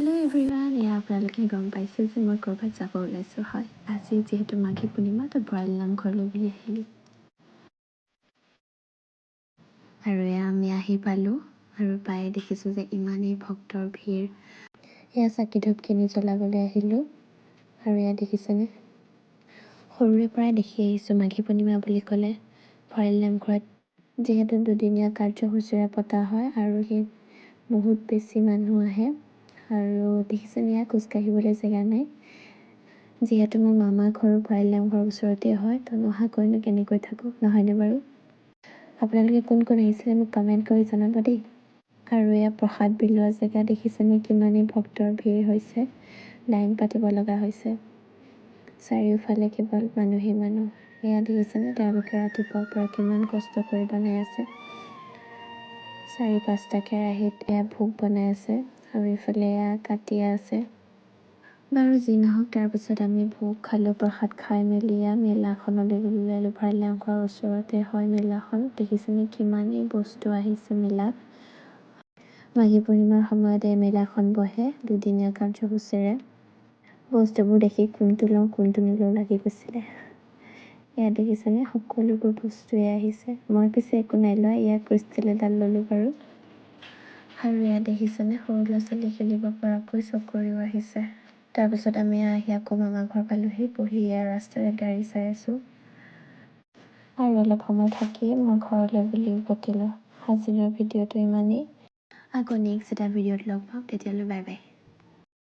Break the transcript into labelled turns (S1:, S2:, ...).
S1: Hello' everyone, আপোনালোকে গম পাইছে যে মই ক'ৰবাত যাব ওলাইছোঁ। হয়, আজি যিহেতু মাঘী পূৰ্ণিমা, তো বৰালি নামঘৰলৈ বুলি আহিলোঁ। আৰু আমি আহি পালোঁ আৰু পাই দেখিছোঁ যে ইমানেই ভক্তৰ ভিৰ। চাকি ধূপখিনি জ্বলাবলৈ আহিলোঁ আৰু দেখিছেনে, সৰুৰে পৰাই দেখি আহিছোঁ মাঘী পূৰ্ণিমা বুলি ক'লে বৰালি নামঘৰত যিহেতু দুদিনীয়া কাৰ্যসূচীৰে পতা হয় আৰু সেই বহুত বেছি মানুহ আহে। আৰু দেখিছেনে, খোজকাঢ়িবলৈ জেগা নাই। যিহেতু মোৰ মামা ঘৰ বৰালি নামঘৰৰ ওচৰতে হয়, তো নহাকৈনো কেনেকৈ থাকোঁ, নহয়নে বাৰু? আপোনালোকে কোন কোন আহিছিলে মোক কমেণ্ট কৰি জনাব দেই। আৰু প্ৰসাদ বিলোৱা জেগা দেখিছেনে, কিমানেই ভক্তৰ ভিৰ হৈছে, লাইন পাতিব লগা হৈছে। চাৰিওফালে কেৱল মানুহেই মানুহ। দেখিছেনে, তেওঁলোকে ৰাতিপুৱাৰ পৰা কিমান কষ্ট কৰি বনাই আছে। 4-5টা কেৰাহীত ভোগ বনাই আছে আৰু ইফালে কাটি আছে। বাৰু যি নহওক, তাৰপিছত আমি ভোগ খালোঁ, প্ৰসাদ খাই মেলি মেলাখনলৈ ওলালোঁ। বৰালি নামঘৰৰ ওচৰতে হয় মেলাখন। দেখিছেনে কিমানেই বস্তু আহিছে মেলাত। মাঘী পূৰ্ণিমাৰ সময়ত মেলাখন বহে দুদিনীয়া কাৰ্যসূচীৰে। বস্তুবোৰ দেখি কোনটো লওঁ কোনটো নলওঁ লাগি গৈছিলে। দেখিছেনে, সকলোবোৰ বস্তুৱে আহিছে। মই পিছে একো নাই লোৱা, ক্ৰিষ্টেল এডাল ল'লোঁ বাৰু। আৰু দেখিছেনে, সৰু ল'ৰা ছোৱালী খেলিব পৰাকৈ চকৰিও আহিছে। তাৰপিছত আমি আহি আকৌ মামা ঘৰ পালোঁহি, বহি ৰাস্তাৰে গাড়ী চাই আছোঁ। আৰু অলপ সময় থাকি মই ঘৰলৈ বুলি উভতিলোঁ। আজিৰ ভিডিঅ'টো ইমানেই। আকৌ নেক্সট এটা ভিডিঅ'ত লগ পাম, তেতিয়ালৈ বাই বাই।